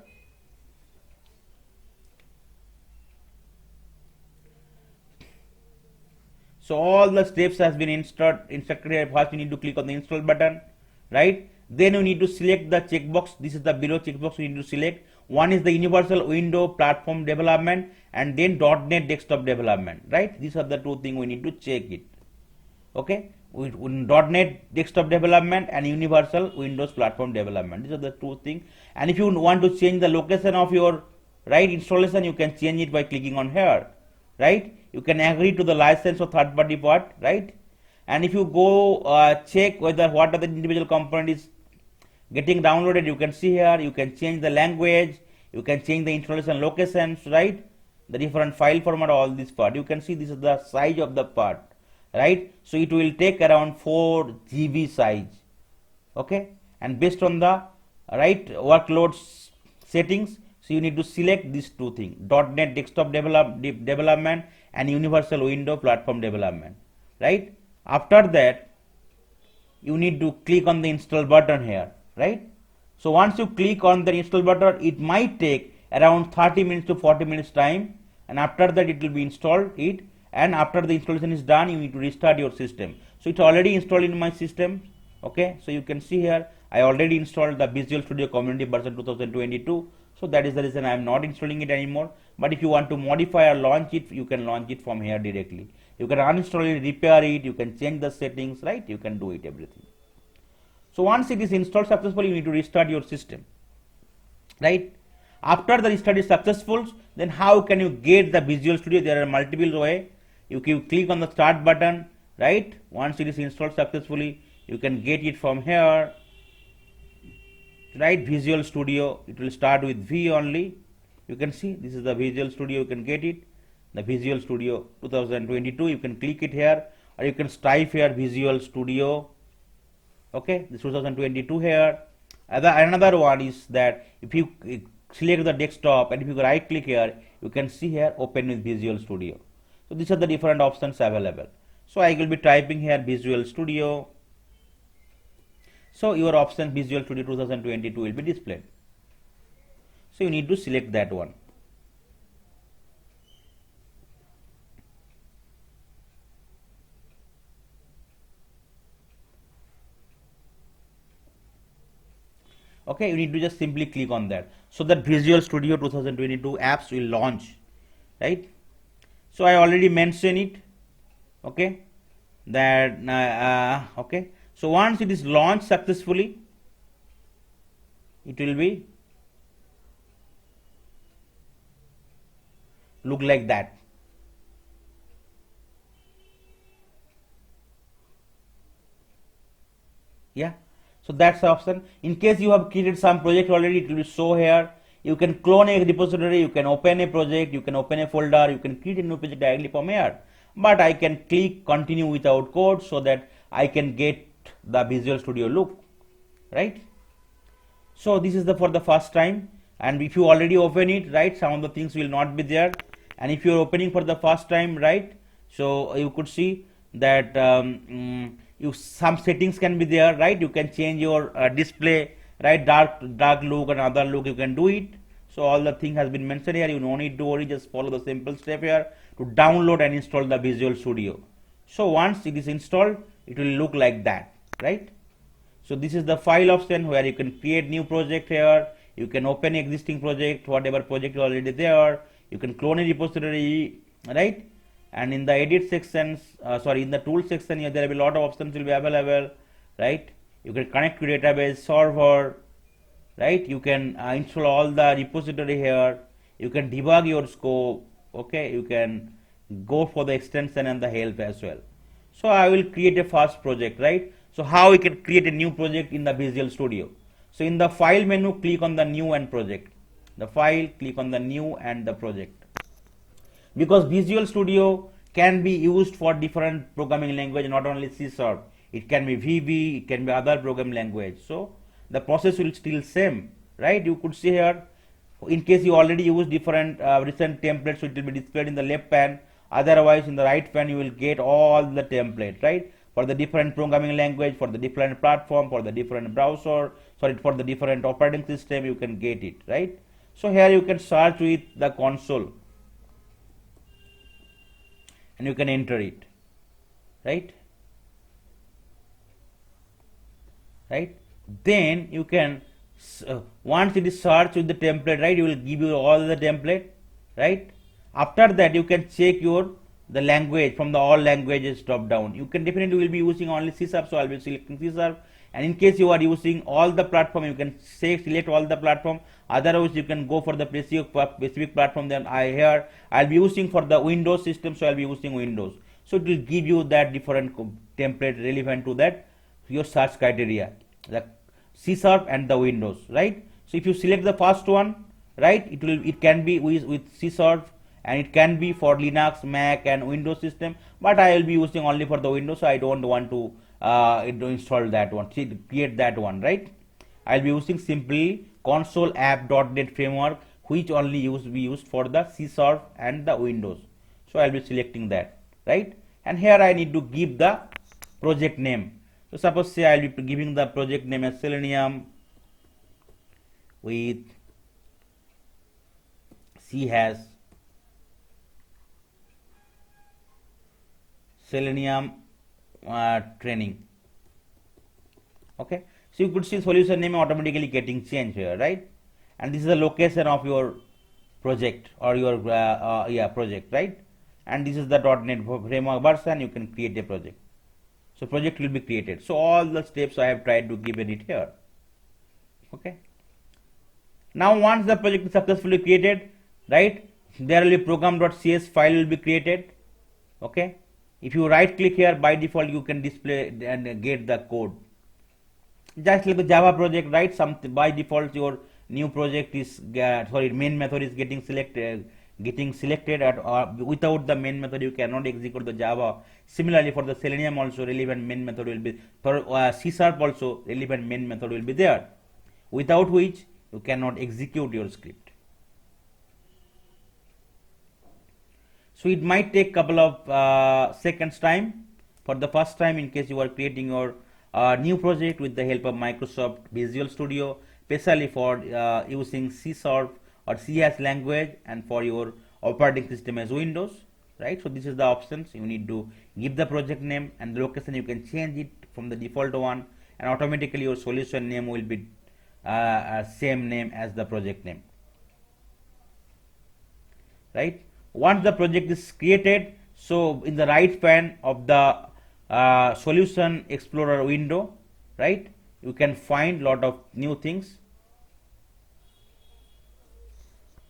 so all the steps has been instructed here. First you need to click on the install button, right? Then you need to select the checkbox. This is the below checkbox you need to select. One is the Universal Window Platform Development, and then .NET Desktop Development, right? These are the two things we need to check it. Okay, with .NET Desktop Development and Universal Windows Platform Development. These are the two things. And if you want to change the location of your right installation, you can change it by clicking on here, right? You can agree to the license or third party part, right? And if you go check whether what are the individual component is getting downloaded, you can see here, you can change the language, you can change the installation locations, right, the different file format, all this part. You can see this is the size of the part, right? So it will take around 4 GB size, okay, and based on the right workload settings, so you need to select these two things, .NET Desktop Development and Universal Window Platform Development, right? After that you need to click on the install button here, right? So once you click on the install button, it might take around 30 minutes to 40 minutes time, and after that it will be installed it, and after the installation is done you need to restart your system. So it's already installed in my system, okay? So you can see here I already installed the Visual Studio Community version 2022, so that is the reason I am not installing it anymore. But if you want to modify or launch it, you can launch it from here directly. You can uninstall it, repair it, you can change the settings, right? You can do it everything. So once it is installed successfully, you need to restart your system, right? After the restart is successful, then how can you get the Visual Studio? There are multiple ways. You can click on the start button, right? Once it is installed successfully, you can get it from here, right? Visual Studio, it will start with V only. You can see this is the Visual Studio, you can get it. the Visual Studio 2022. You can click it here, or you can type here Visual Studio. Okay, this 2022 here. Another one is that if you select the desktop and if you right click here, you can see here open with Visual Studio. So these are the different options available. So I will be typing here Visual Studio. So your option Visual Studio 2022 will be displayed. So you need to select that one. Okay, you need to just simply click on that. So that Visual Studio 2022 apps will launch, right? So I already mentioned it. Okay, that okay. So once it is launched successfully, it will be look like that. Yeah. So that's the option. In case you have created some project already, it will show here. You can clone a repository, you can open a project, you can open a folder, you can create a new project directly from here. But I can click continue without code so that I can get the Visual Studio look, right? So this is the for the first time, and if you already open it, right, some of the things will not be there. And if you are opening for the first time, right, so you could see that some settings can be there, right? You can change your display, right, dark look and other look, you can do it. So all the thing has been mentioned here. You no need to worry, just follow the simple step here to download and install the Visual Studio. So once it is installed, it will look like that, right? So this is the file option where you can create new project here. You can open existing project, whatever project is already there. You can clone a repository, right? And in the edit sections, in the tool section here, there will be a lot of options will be available, right? You can connect to database server, right? You can install all the repository here. You can debug your scope, okay? You can go for the extension and the help as well. So I will create a first project, right? So how we can create a new project in the Visual Studio? So in the file menu, click on the new and project. The file, click on the new and the project. Because Visual Studio can be used for different programming language, not only C#. It can be VB, it can be other programming language. So the process will still same, right? You could see here, in case you already use different recent templates, so it will be displayed in the left pane. Otherwise, in the right pane, you will get all the template, right? For the different programming language, for the different platform, for the different browser, for the different operating system, you can get it, right? So here you can search with the console and you can enter it, right? Right? Then you can, once it is searched with the template, right, it will give you all the template, right? After that, you can check the language from the all languages drop down. You can definitely will be using only C#, so I'll be selecting C#. And in case you are using all the platform, you can select all the platform. Otherwise, you can go for the specific platform. Then I'll be using for the Windows system, so I'll be using Windows. So it will give you that different template relevant to that your search criteria, the C# and the Windows, right? So if you select the first one, right, it can be with C# and it can be for Linux, Mac and Windows system, but I will be using only for the Windows, so I don't want to install that one, create that one, right? I'll be using simply console app.NET framework, which only be used for the C# and the Windows. So I'll be selecting that, right? And here I need to give the project name. So suppose say I'll be giving the project name as Selenium with C#, Selenium training. Okay, so you could see solution name automatically getting changed here, right? And this is the location of your project or your project, right? And this is the .NET framework version. You can create a project. So project will be created. So all the steps I have tried to give it here. Okay. Now once the project is successfully created, right, there will be program.cs file will be created. Okay. If you right click here, by default you can display and get the code. Just like the Java project, right? By default your new project is main method is getting selected, getting selected at without the main method you cannot execute the Java. Similarly for the Selenium also relevant main method will be, for C# also relevant main method will be there, without which you cannot execute your script. So it might take couple of seconds time for the first time in case you are creating your new project with the help of Microsoft Visual Studio, especially for using C# or C# language and for your operating system as Windows, right? So this is the options. You need to give the project name and the location. You can change it from the default one, and automatically your solution name will be same name as the project name, right? Once the project is created, so in the right pane of the Solution Explorer window, right, you can find lot of new things.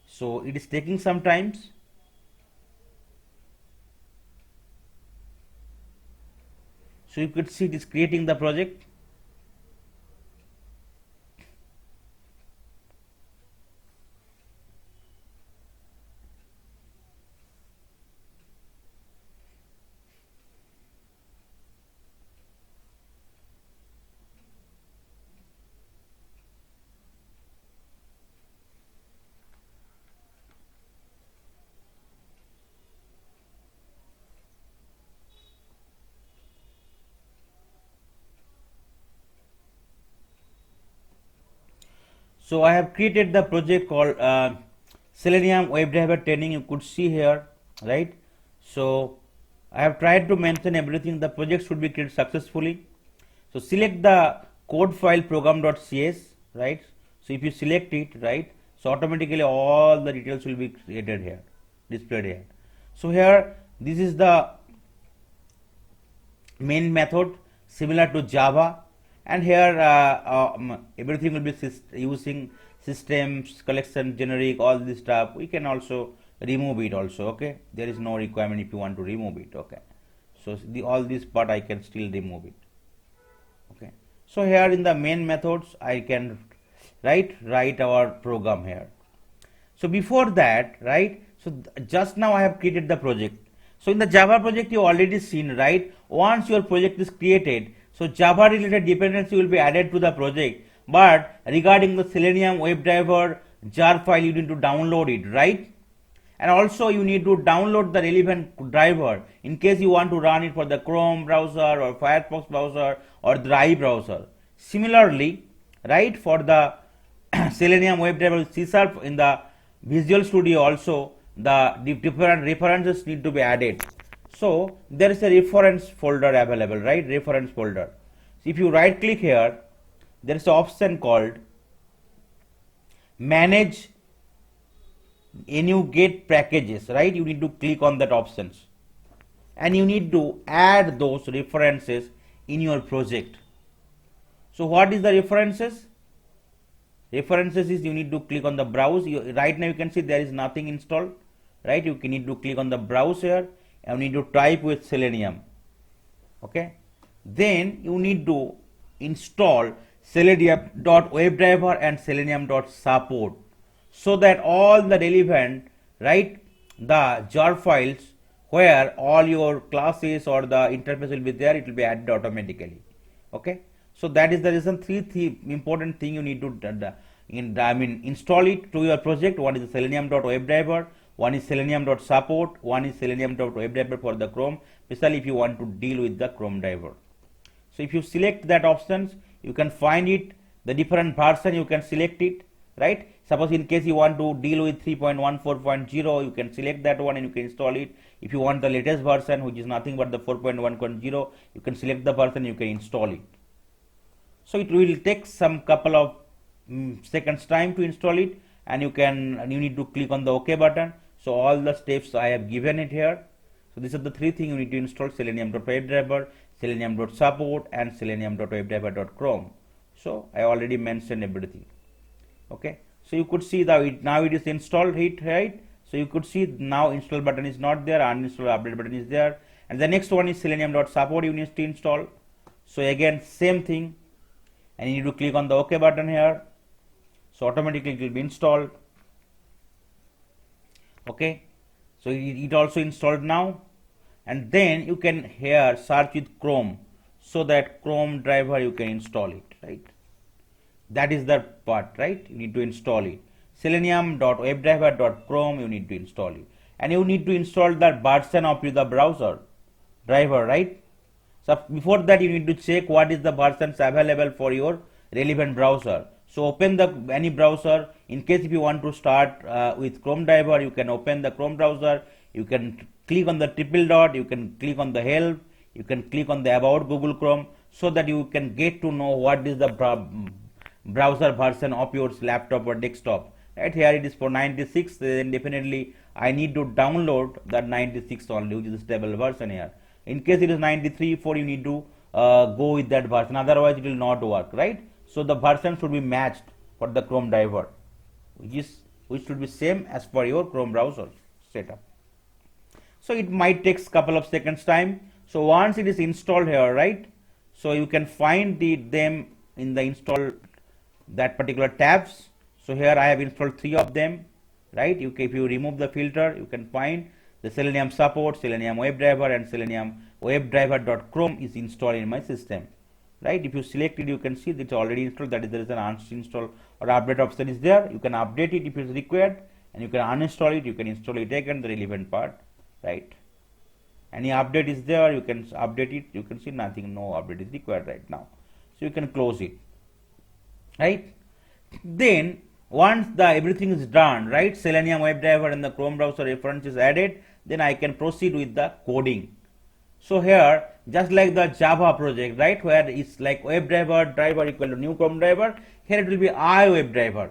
So it is taking some times. So you could see it is creating the project. So I have created the project called Selenium WebDriver Training. You could see here, right? So I have tried to mention everything. The project should be created successfully. So select the code file program.cs, right? So if you select it, right, so automatically all the details will be created here, displayed here. So here this is the main method similar to Java, and here everything will be using systems, collection, generic, all this stuff. We can also remove it also, okay? There is no requirement if you want to remove it, okay? So all this part I can still remove it, okay? So here in the main methods I can write our program here. So before that, right, so just now I have created the project. So in the Java project you already seen, right, once your project is created, so Java related dependency will be added to the project, but regarding the Selenium WebDriver jar file you need to download it, right? And also you need to download the relevant driver in case you want to run it for the Chrome browser or Firefox browser or the Brave browser. Similarly, right, for the Selenium WebDriver C# in the Visual Studio also the different references need to be added. So there is a reference folder available, right? Reference folder. So if you right click here, there is an option called manage NuGet packages, right? You need to click on that options and you need to add those references in your project. So what is the references? References is you need to click on the browse. Right now you can see there is nothing installed, right? You need to click on the browse here and you need to type with Selenium, okay? Then you need to install Selenium.WebDriver and Selenium.support so that all the relevant, right, the jar files where all your classes or the interface will be there, it will be added automatically, okay? So that is the reason three important thing you need to install it to your project. One is Selenium.WebDriver, one is Selenium.support, one is Selenium.WebDriver for the Chrome, especially if you want to deal with the Chrome driver. So if you select that options, you can find it, the different version you can select it, right? Suppose in case you want to deal with 3.14.0, you can select that one and you can install it. If you want the latest version, which is nothing but the 4.1.0, you can select the version, you can install it. So it will take some couple of seconds time to install it, and you need to click on the OK button. So all the steps I have given it here. So these are the three things you need to install: Selenium.WebDriver, Selenium.support, and Selenium.WebDriver.chrome. So I already mentioned everything. Okay. So you could see that now it is installed, right? So you could see now install button is not there, uninstall update button is there, and the next one is Selenium.support you need to install. So again same thing, and you need to click on the OK button here. So automatically it will be installed. Okay, so it also installed now, and then you can here search with Chrome, so that Chrome driver you can install it, right? That is the part, right? You need to install it. Selenium.webdriver.chrome you need to install it, and you need to install the version of the browser driver, right? So before that you need to check what is the versions available for your relevant browser. So open the any browser. In case if you want to start with Chrome driver, you can open the Chrome browser. You can click on the triple dot. You can click on the help. You can click on the about Google Chrome, so that you can get to know what is the browser version of your laptop or desktop. Right here it is for 96. Then definitely I need to download that 96 only, which is a stable version here. In case it is 93 4, you need to go with that version, otherwise it will not work, right? So the version should be matched for the Chrome driver, which should be same as for your Chrome browser setup. So it might take couple of seconds time. So once it is installed here, right, so you can find them in the install that particular tabs. So here I have installed 3 of them, right? If you remove the filter, you can find the Selenium support, Selenium WebDriver, and Selenium WebDriver.chrome is installed in my system, right? If you select it, you can see that it's already installed. That is, there is an uninstall or update option is there. You can update it if it is required, and you can uninstall it. You can install it again, the relevant part, right? Any update is there, you can update it. You can see nothing, no update is required right now. So you can close it, right? Then once the everything is done, right, Selenium WebDriver and the Chrome browser reference is added, then I can proceed with the coding. So here, just like the Java project, right, where it's like WebDriver driver equal to new Chrome driver, here it will be iWebDriver,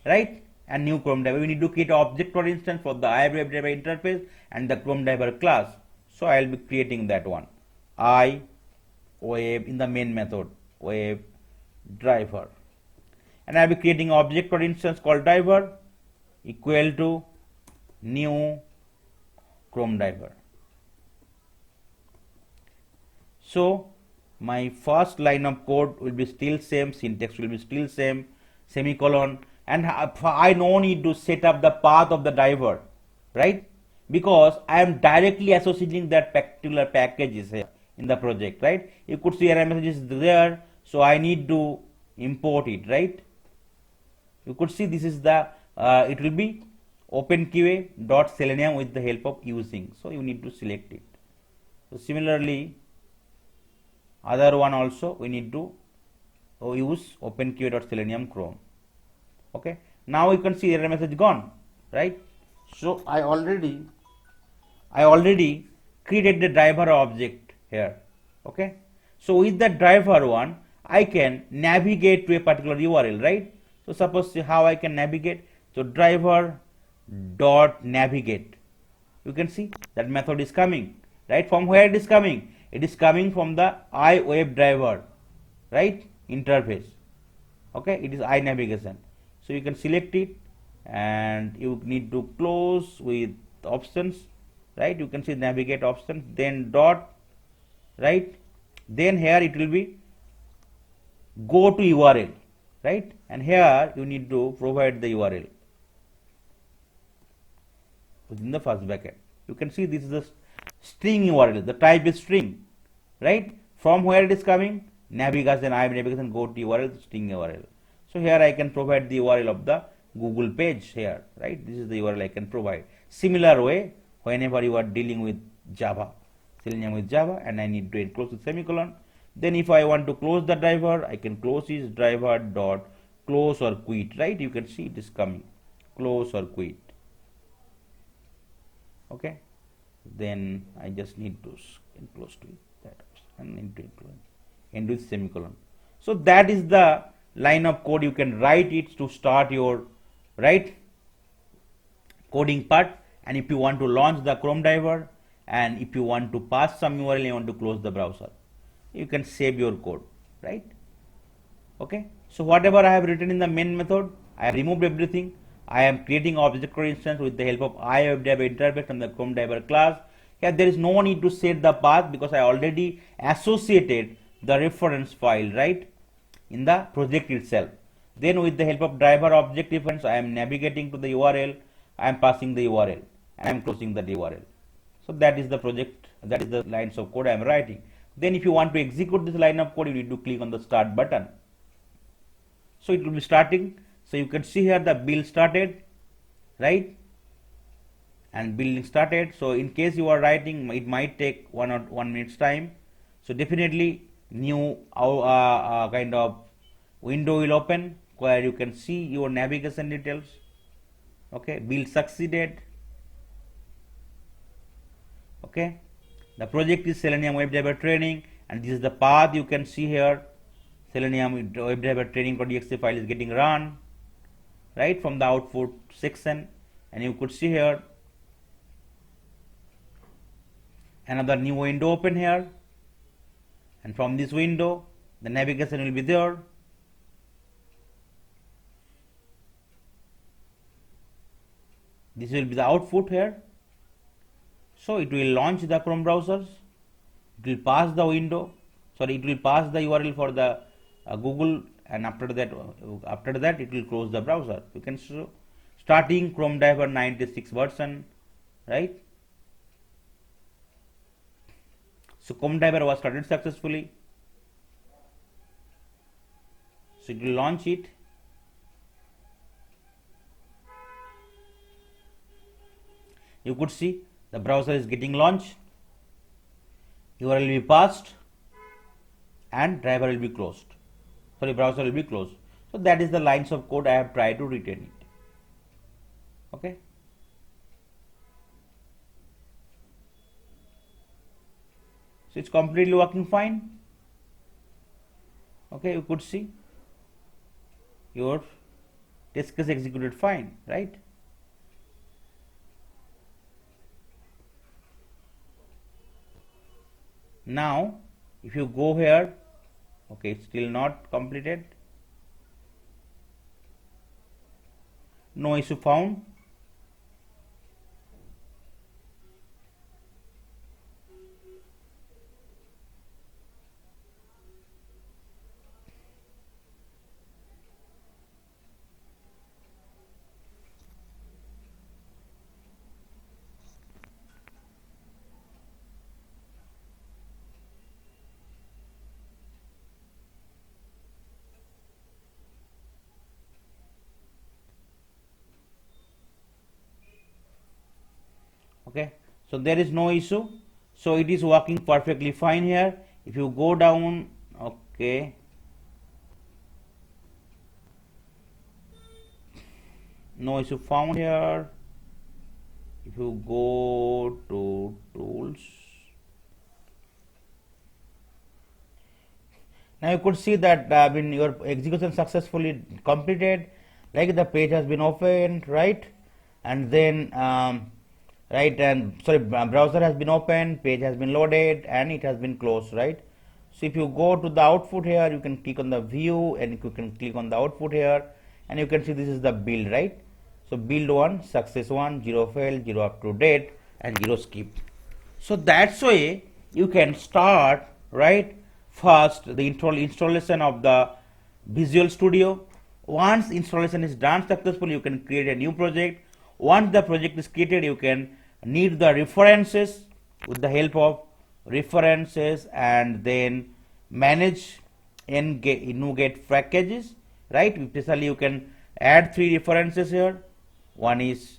right, and new Chrome driver. We need to create an object for instance for the iWebDriver interface and the Chrome driver class. So I will be creating that one, iWeb in the main method WebDriver, and I will be creating an object for instance called driver equal to new Chrome driver. So my first line of code will be still same, syntax will be still same, semicolon, and I no need to set up the path of the driver, right, because I am directly associating that particular packages here in the project, right? You could see error message is there, so I need to import it, right? You could see this is the it will be OpenQA.Selenium with the help of using, so you need to select it. So similarly other one also we need to use OpenQA.Selenium Chrome. Okay, now you can see error message gone, right? So I already created the driver object here. Okay, so with the driver one I can navigate to a particular URL, right? So suppose how I can navigate. So driver dot navigate, you can see that method is coming, right? From where it is coming? It is coming from the iWebDriver, right, interface. Okay, it is iNavigation. So you can select it, and you need to close with options, right? You can see navigate option, then dot, right? Then here it will be go to URL, right? And here you need to provide the URL within the first bracket. You can see this is the string URL, the type is string, right? From where it is coming? Navigation, iNavigation, go to URL, string URL. So here I can provide the URL of the Google page here, right? This is the URL I can provide. Similar way, whenever you are dealing with Java, Selenium with Java, and I need to enclose with semicolon. Then if I want to close the driver, I can close this driver dot close or quit, right? You can see it is coming, close or quit. Okay, then I just need to enclose to it, that and end with semicolon. So that is the line of code. You can write it to start your right coding part, and if you want to launch the Chrome driver, and if you want to pass some URL, you want to close the browser, you can save your code, right? Okay, so whatever I have written in the main method, I have removed everything. I am creating object for instance with the help of iWebDriver interface and the Chrome driver class. Here there is no need to set the path because I already associated the reference file, right, in the project itself. Then with the help of driver object reference, I am navigating to the URL. I am passing the URL and I am closing that URL. So that is the project, that is the lines of code I am writing. Then if you want to execute this line of code, you need to click on the start button. So it will be starting. So you can see here the build started, right? And building started. So in case you are writing, it might take 1 minute's time. So definitely new kind of window will open where you can see your navigation details. Okay, build succeeded. Okay, the project is Selenium WebDriver training, and this is the path you can see here. Selenium WebDriver training.exe file is getting run right from the output section, and you could see here another new window open here, and from this window the navigation will be there. This will be the output here. So it will launch the Chrome browsers, it will pass the window, sorry, it will pass the URL for the Google, and after that it will close the browser. You can show starting Chrome Diver 96 version, right? So Chrome Diver was started successfully. So it will launch it. You could see the browser is getting launched, URL will be passed, and driver will be closed. Sorry, browser will be closed. So that is the lines of code I have tried to retain it. Okay. So it's completely working fine. Okay, you could see your test case executed fine, right? Now if you go here, okay, it's still not completed, no issue found. Okay, so there is no issue, so it is working perfectly fine here. If you go down, okay, no issue found here. If you go to tools, now you could see that your execution successfully completed, like the page has been opened, right? And then right, and sorry, browser has been opened, page has been loaded, and it has been closed, right? So if you go to the output here, you can click on the view, and you can click on the output here, and you can see this is the build, right? So build 1, success 1, 0 failed, 0 up to date, and 0 skip. So that's way you can start, right? First the installation of the Visual Studio. Once installation is done successfully, you can create a new project. Once the project is created, you can need the references. With the help of references, and then manage NuGet packages, right? Especially you can add 3 references here. One is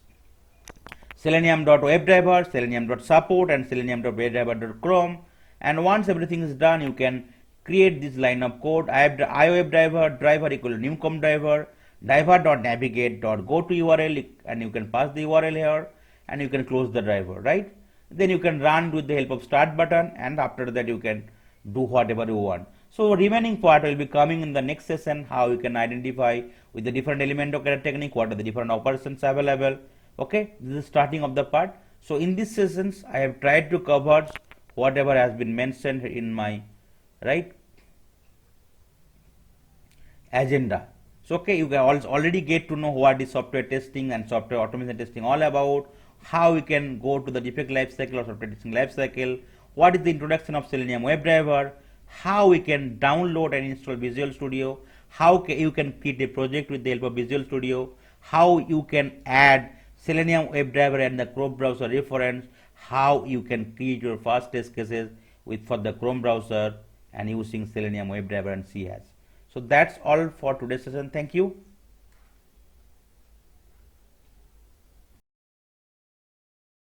selenium.webdriver, selenium.support, and selenium.webdriver.chrome. And once everything is done, you can create this line of code. iWebDriver driver equal to new com driver, driver.navigate.go to URL, and you can pass the URL here, and you can close the driver, right? Then you can run with the help of start button, and after that you can do whatever you want. So remaining part will be coming in the next session, how you can identify with the different element of technique, what are the different operations available. Okay, this is starting of the part. So in these sessions I have tried to cover whatever has been mentioned in my agenda. So okay, you can already get to know what is software testing and software automation testing all about, how we can go to the defect lifecycle or software testing lifecycle, what is the introduction of Selenium WebDriver, how we can download and install Visual Studio, how you can create a project with the help of Visual Studio, how you can add Selenium WebDriver and the Chrome browser reference, how you can create your fast test cases for the Chrome browser and using Selenium WebDriver and CHAS. So that's all for today's session. Thank you.